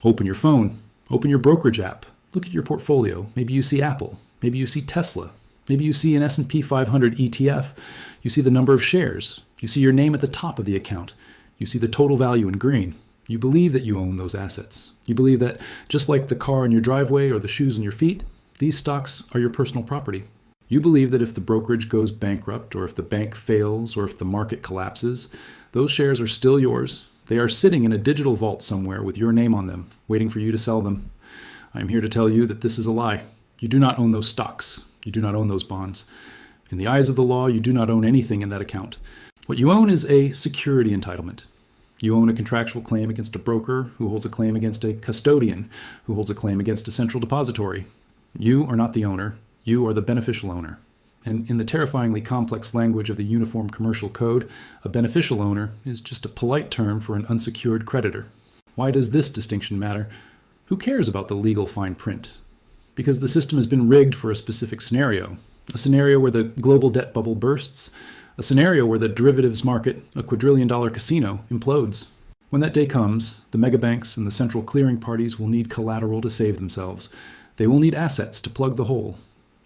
Open your phone, open your brokerage app, look at your portfolio. Maybe you see Apple, maybe you see Tesla, maybe you see an S&P 500 ETF, you see the number of shares, you see your name at the top of the account, you see the total value in green. You believe that you own those assets. You believe that just like the car in your driveway or the shoes on your feet, these stocks are your personal property. You believe that if the brokerage goes bankrupt or if the bank fails or if the market collapses, those shares are still yours. They are sitting in a digital vault somewhere with your name on them, waiting for you to sell them. I am here to tell you that this is a lie. You do not own those stocks. You do not own those bonds. In the eyes of the law, you do not own anything in that account. What you own is a security entitlement. You own a contractual claim against a broker who holds a claim against a custodian who holds a claim against a central depository. You are not the owner. You are the beneficial owner. And in the terrifyingly complex language of the Uniform Commercial Code, a beneficial owner is just a polite term for an unsecured creditor. Why does this distinction matter? Who cares about the legal fine print? Because the system has been rigged for a specific scenario. A scenario where the global debt bubble bursts. A scenario where the derivatives market, a quadrillion-dollar casino, implodes. When that day comes, the megabanks and the central clearing parties will need collateral to save themselves. They will need assets to plug the hole.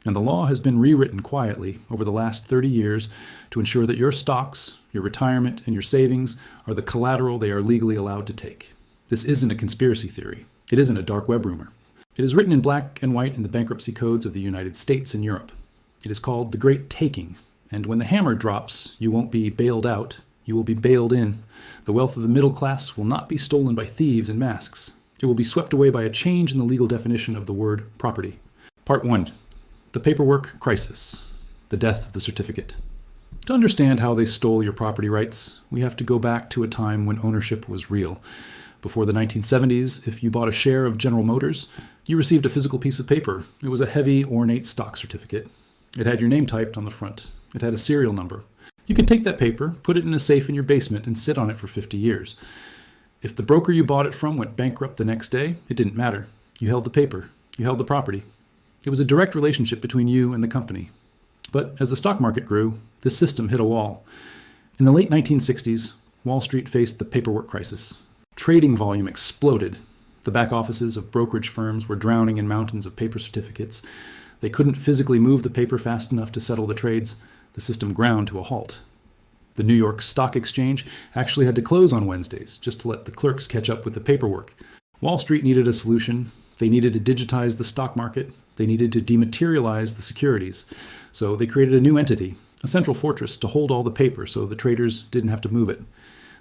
And the law has been rewritten quietly over the last 30 years to ensure that your stocks, your retirement, and your savings are the collateral they are legally allowed to take. This isn't a conspiracy theory. It isn't a dark web rumor. It is written in black and white in the bankruptcy codes of the United States and Europe. It is called the Great Taking. And when the hammer drops, you won't be bailed out, you will be bailed in. The wealth of the middle class will not be stolen by thieves in masks. It will be swept away by a change in the legal definition of the word property. Part 1. The paperwork crisis. The death of the certificate. To understand how they stole your property rights, we have to go back to a time when ownership was real. Before the 1970s, if you bought a share of General Motors, you received a physical piece of paper. It was a heavy, ornate stock certificate. It had your name typed on the front. It had a serial number. You could take that paper, put it in a safe in your basement, and sit on it for 50 years. If the broker you bought it from went bankrupt the next day, it didn't matter. You held the paper. You held the property. It was a direct relationship between you and the company. But as the stock market grew, this system hit a wall. In the late 1960s, Wall Street faced the paperwork crisis. Trading volume exploded. The back offices of brokerage firms were drowning in mountains of paper certificates. They couldn't physically move the paper fast enough to settle the trades. The system ground to a halt. The New York Stock Exchange actually had to close on Wednesdays just to let the clerks catch up with the paperwork. Wall Street needed a solution. They needed to digitize the stock market. They needed to dematerialize the securities. So they created a new entity, a central fortress to hold all the paper so the traders didn't have to move it.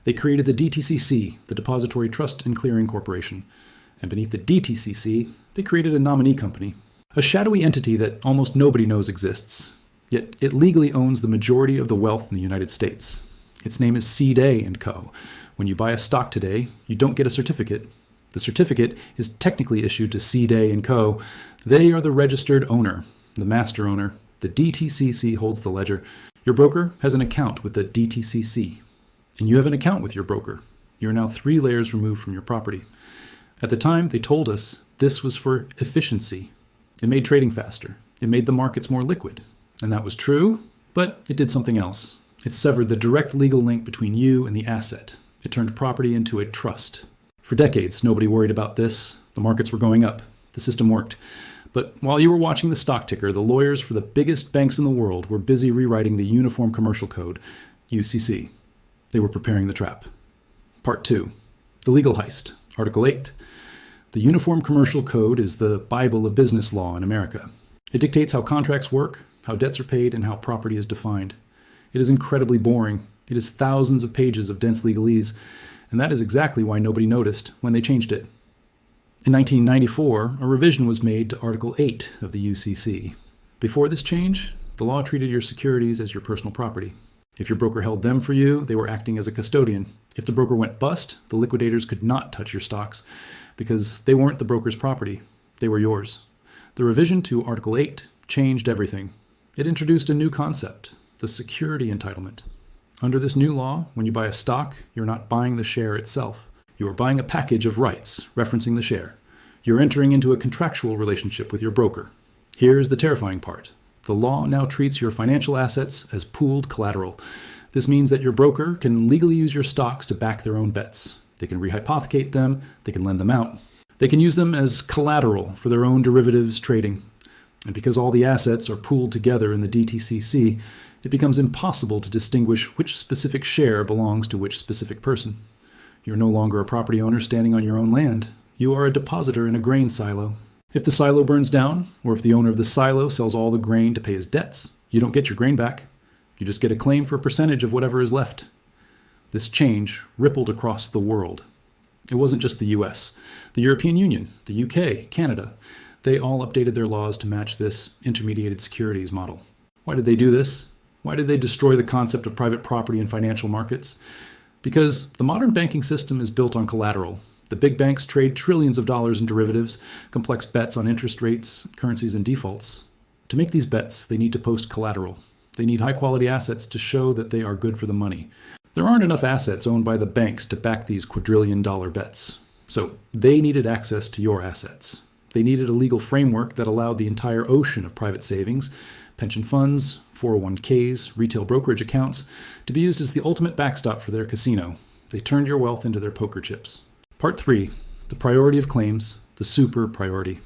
They created the DTCC, the Depository Trust and Clearing Corporation. And beneath the DTCC, they created a nominee company, a shadowy entity that almost nobody knows exists. Yet it legally owns the majority of the wealth in the United States. Its name is Cede Co. When you buy a stock today, you don't get a certificate. The certificate is technically issued to Cede Co. They are the registered owner, the master owner. The DTCC holds the ledger. Your broker has an account with the DTCC. And you have an account with your broker. You are now 3 layers removed from your property. At the time, they told us this was for efficiency. It made trading faster. It made the markets more liquid. And that was true, but it did something else. It severed the direct legal link between you and the asset. It turned property into a trust. For decades, nobody worried about this. The markets were going up. The system worked. But while you were watching the stock ticker, the lawyers for the biggest banks in the world were busy rewriting the Uniform Commercial Code, UCC. They were preparing the trap. Part 2. The legal heist. Article 8. The Uniform Commercial Code is the Bible of business law in America. It dictates how contracts work, how debts are paid, and how property is defined. It is incredibly boring. It is thousands of pages of dense legalese, and that is exactly why nobody noticed when they changed it. In 1994, a revision was made to Article 8 of the UCC. Before this change, the law treated your securities as your personal property. If your broker held them for you, they were acting as a custodian. If the broker went bust, the liquidators could not touch your stocks because they weren't the broker's property. They were yours. The revision to Article 8 changed everything. It introduced a new concept, the security entitlement. Under this new law, when you buy a stock, you're not buying the share itself. You are buying a package of rights referencing the share. You're entering into a contractual relationship with your broker. Here's the terrifying part. The law now treats your financial assets as pooled collateral. This means that your broker can legally use your stocks to back their own bets. They can rehypothecate them, they can lend them out. They can use them as collateral for their own derivatives trading. And because all the assets are pooled together in the DTCC, it becomes impossible to distinguish which specific share belongs to which specific person. You're no longer a property owner standing on your own land. You are a depositor in a grain silo. If the silo burns down, or if the owner of the silo sells all the grain to pay his debts, you don't get your grain back. You just get a claim for a percentage of whatever is left. This change rippled across the world. It wasn't just the US. The European Union, the UK, Canada, they all updated their laws to match this intermediated securities model. Why did they do this? Why did they destroy the concept of private property in financial markets? Because the modern banking system is built on collateral. The big banks trade trillions of dollars in derivatives, complex bets on interest rates, currencies, and defaults. To make these bets, they need to post collateral. They need high-quality assets to show that they are good for the money. There aren't enough assets owned by the banks to back these quadrillion-dollar bets. So they needed access to your assets. They needed a legal framework that allowed the entire ocean of private savings, pension funds, 401ks, retail brokerage accounts, to be used as the ultimate backstop for their casino. They turned your wealth into their poker chips. Part 3, the priority of claims, the super priority.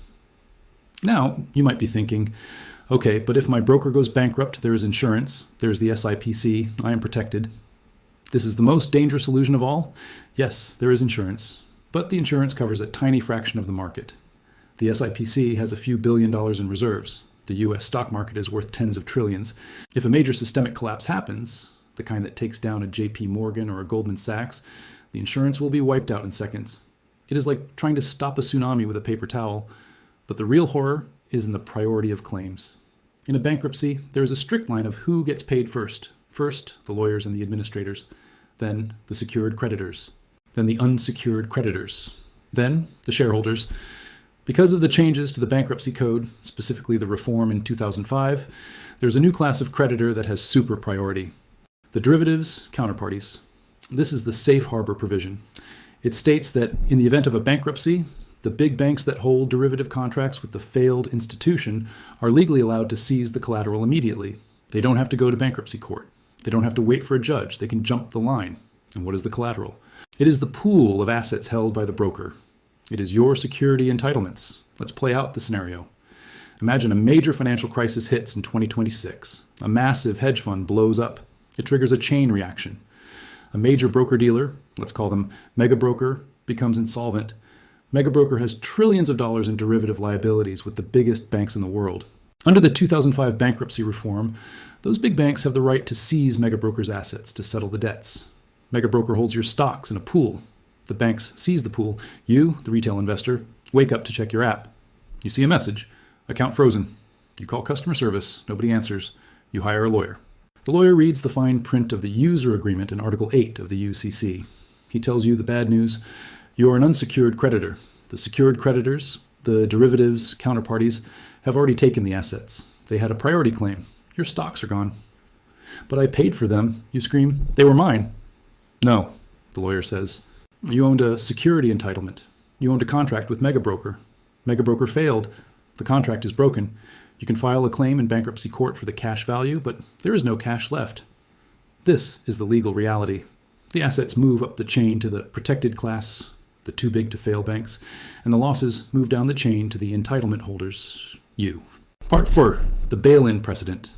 Now, you might be thinking, okay, but if my broker goes bankrupt, there is insurance, there's the SIPC, I am protected. This is the most dangerous illusion of all? Yes, there is insurance, but the insurance covers a tiny fraction of the market. The SIPC has a few $billion in reserves. The US stock market is worth tens of trillions. If a major systemic collapse happens, the kind that takes down a JP Morgan or a Goldman Sachs, the insurance will be wiped out in seconds. It is like trying to stop a tsunami with a paper towel, but the real horror is in the priority of claims. In a bankruptcy, there is a strict line of who gets paid first. First, the lawyers and the administrators. Then, the secured creditors. Then, the unsecured creditors. Then, the shareholders. Because of the changes to the bankruptcy code, specifically the reform in 2005, there's a new class of creditor that has super priority. The derivatives counterparties. This is the safe harbor provision. It states that in the event of a bankruptcy, the big banks that hold derivative contracts with the failed institution are legally allowed to seize the collateral immediately. They don't have to go to bankruptcy court. They don't have to wait for a judge. They can jump the line. And what is the collateral? It is the pool of assets held by the broker. It is your security entitlements. Let's play out the scenario. Imagine a major financial crisis hits in 2026. A massive hedge fund blows up. It triggers a chain reaction. A major broker-dealer, let's call them mega broker, becomes insolvent. Mega broker has trillions of dollars in derivative liabilities with the biggest banks in the world. Under the 2005 bankruptcy reform, those big banks have the right to seize mega broker's assets to settle the debts. Mega broker holds your stocks in a pool. The banks seize the pool. You, the retail investor, wake up to check your app. You see a message, account frozen. You call customer service, nobody answers. You hire a lawyer. The lawyer reads the fine print of the user agreement in Article 8 of the UCC. He tells you the bad news. You are an unsecured creditor. The secured creditors, the derivatives counterparties, have already taken the assets. They had a priority claim. Your stocks are gone. But I paid for them, you scream. They were mine. No, the lawyer says. You owned a security entitlement. You owned a contract with Mega Broker. Mega Broker failed. The contract is broken. You can file a claim in bankruptcy court for the cash value, but there is no cash left. This is the legal reality. The assets move up the chain to the protected class, the too big to fail banks, and the losses move down the chain to the entitlement holders, you. Part 4, the bail-in precedent.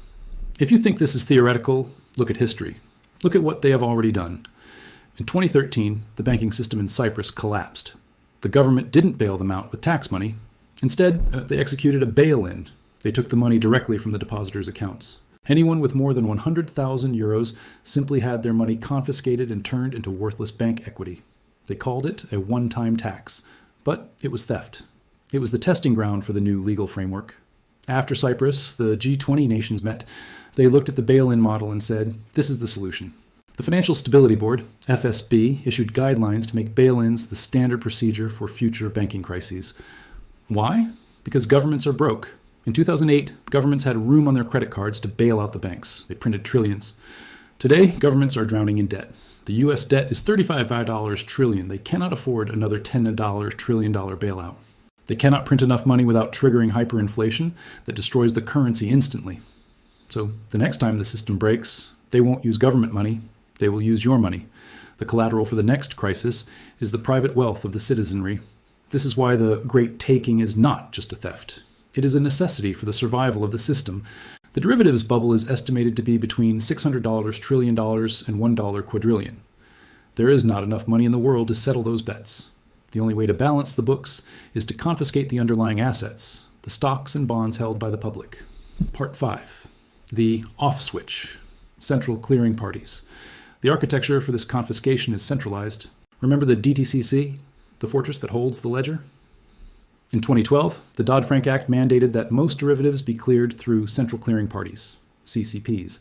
If you think this is theoretical, look at history. Look at what they have already done. In 2013, the banking system in Cyprus collapsed. The government didn't bail them out with tax money. Instead, they executed a bail-in. They took the money directly from the depositors' accounts. Anyone with more than 100,000 euros simply had their money confiscated and turned into worthless bank equity. They called it a one-time tax, but it was theft. It was the testing ground for the new legal framework. After Cyprus, the G20 nations met. They looked at the bail-in model and said, this is the solution. The Financial Stability Board, FSB, issued guidelines to make bail-ins the standard procedure for future banking crises. Why? Because governments are broke. In 2008, governments had room on their credit cards to bail out the banks. They printed trillions. Today, governments are drowning in debt. The U.S. debt is $35 trillion. They cannot afford another $10 trillion bailout. They cannot print enough money without triggering hyperinflation that destroys the currency instantly. So the next time the system breaks, they won't use government money. They will use your money. The collateral for the next crisis is the private wealth of the citizenry. This is why the great taking is not just a theft. It is a necessity for the survival of the system. The derivatives bubble is estimated to be between $600 trillion and $1 quadrillion. There is not enough money in the world to settle those bets. The only way to balance the books is to confiscate the underlying assets, the stocks and bonds held by the public. Part 5. The off switch. Central clearing parties. The architecture for this confiscation is centralized. Remember the DTCC, the fortress that holds the ledger? In 2012, the Dodd-Frank Act mandated that most derivatives be cleared through central clearing parties, CCPs.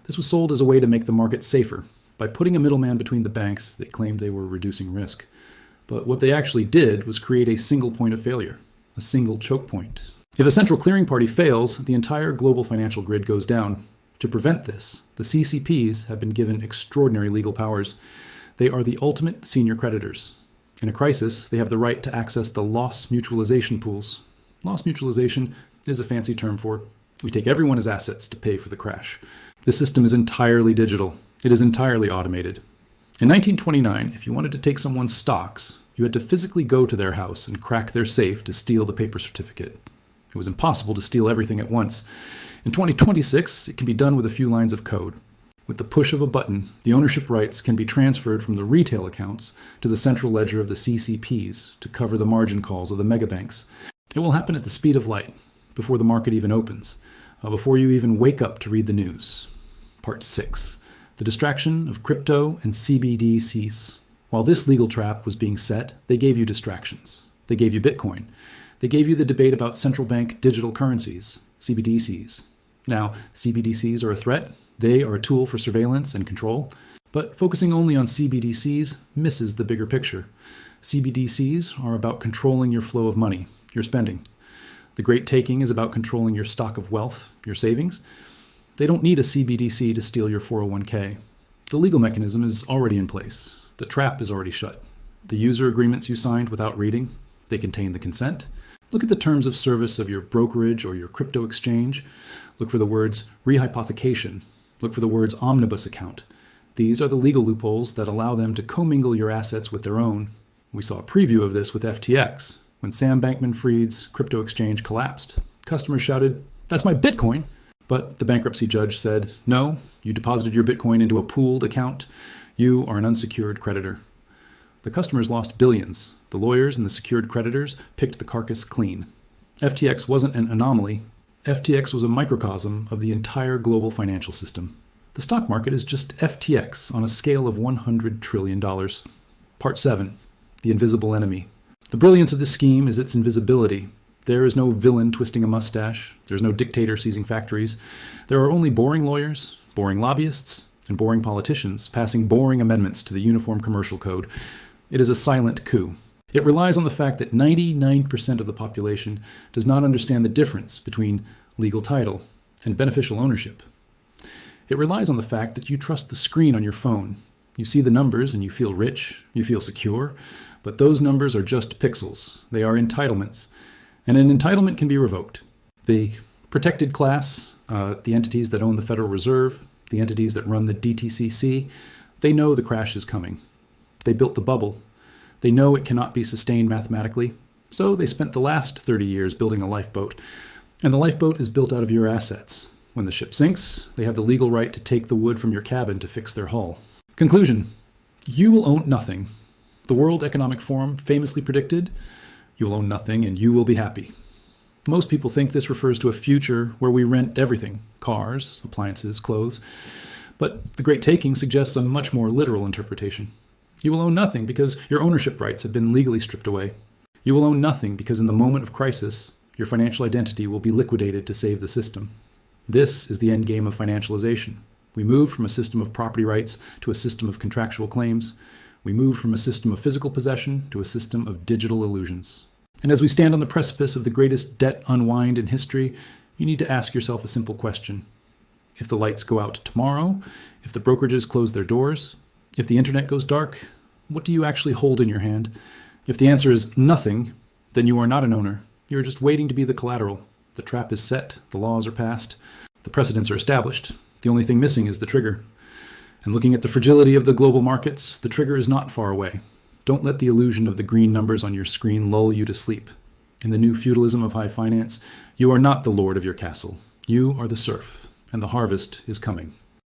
This was sold as a way to make the market safer. By putting a middleman between the banks, they claimed they were reducing risk. But what they actually did was create a single point of failure, a single choke point. If a central clearing party fails, the entire global financial grid goes down. To prevent this, the CCPs have been given extraordinary legal powers. They are the ultimate senior creditors. In a crisis, they have the right to access the loss mutualization pools. Loss mutualization is a fancy term for we take everyone as assets to pay for the crash. The system is entirely digital. It is entirely automated. In 1929, if you wanted to take someone's stocks, you had to physically go to their house and crack their safe to steal the paper certificate. It was impossible to steal everything at once. In 2026, it can be done with a few lines of code. With the push of a button, the ownership rights can be transferred from the retail accounts to the central ledger of the CCPs to cover the margin calls of the megabanks. It will happen at the speed of light, before the market even opens, before you even wake up to read the news. Part 6. The distraction of crypto and CBDCs. While this legal trap was being set, they gave you distractions. They gave you Bitcoin. They gave you the debate about central bank digital currencies, CBDCs. Now, CBDCs are a threat. They are a tool for surveillance and control. But focusing only on CBDCs misses the bigger picture. CBDCs are about controlling your flow of money, your spending. The great taking is about controlling your stock of wealth, your savings. They don't need a CBDC to steal your 401k. The legal mechanism is already in place. The trap is already shut. The user agreements you signed without reading, they contain the consent. Look at the terms of service of your brokerage or your crypto exchange. Look for the words rehypothecation. Look for the words omnibus account. These are the legal loopholes that allow them to commingle your assets with their own. We saw a preview of this with FTX. When Sam Bankman-Fried's crypto exchange collapsed, customers shouted, "That's my Bitcoin!" But the bankruptcy judge said, "No, you deposited your Bitcoin into a pooled account. You are an unsecured creditor." The customers lost billions. The lawyers and the secured creditors picked the carcass clean. FTX wasn't an anomaly. FTX was a microcosm of the entire global financial system. The stock market is just FTX on a scale of $100 trillion. Part 7. The invisible enemy. The brilliance of this scheme is its invisibility. There is no villain twisting a mustache. There's no dictator seizing factories. There are only boring lawyers, boring lobbyists, and boring politicians passing boring amendments to the Uniform Commercial Code. It is a silent coup. It relies on the fact that 99% of the population does not understand the difference between legal title and beneficial ownership. It relies on the fact that you trust the screen on your phone. You see the numbers and you feel rich, you feel secure, but those numbers are just pixels. They are entitlements, and an entitlement can be revoked. The protected class, the entities that own the Federal Reserve, the entities that run the DTCC, they know the crash is coming. They built the bubble. They know it cannot be sustained mathematically, so they spent the last 30 years building a lifeboat. And the lifeboat is built out of your assets. When the ship sinks, they have the legal right to take the wood from your cabin to fix their hull. Conclusion. You will own nothing. The World Economic Forum famously predicted, you will own nothing and you will be happy. Most people think this refers to a future where we rent everything, cars, appliances, clothes. But the Great Taking suggests a much more literal interpretation. You will own nothing because your ownership rights have been legally stripped away. You will own nothing because in the moment of crisis, your financial identity will be liquidated to save the system. This is the end game of financialization. We moved from a system of property rights to a system of contractual claims. We moved from a system of physical possession to a system of digital illusions. And as we stand on the precipice of the greatest debt unwind in history, you need to ask yourself a simple question. If the lights go out tomorrow, if the brokerages close their doors, if the internet goes dark, what do you actually hold in your hand? If the answer is nothing, then you are not an owner. You are just waiting to be the collateral. The trap is set, the laws are passed, the precedents are established. The only thing missing is the trigger. And looking at the fragility of the global markets, the trigger is not far away. Don't let the illusion of the green numbers on your screen lull you to sleep. In the new feudalism of high finance, you are not the lord of your castle. You are the serf, and the harvest is coming.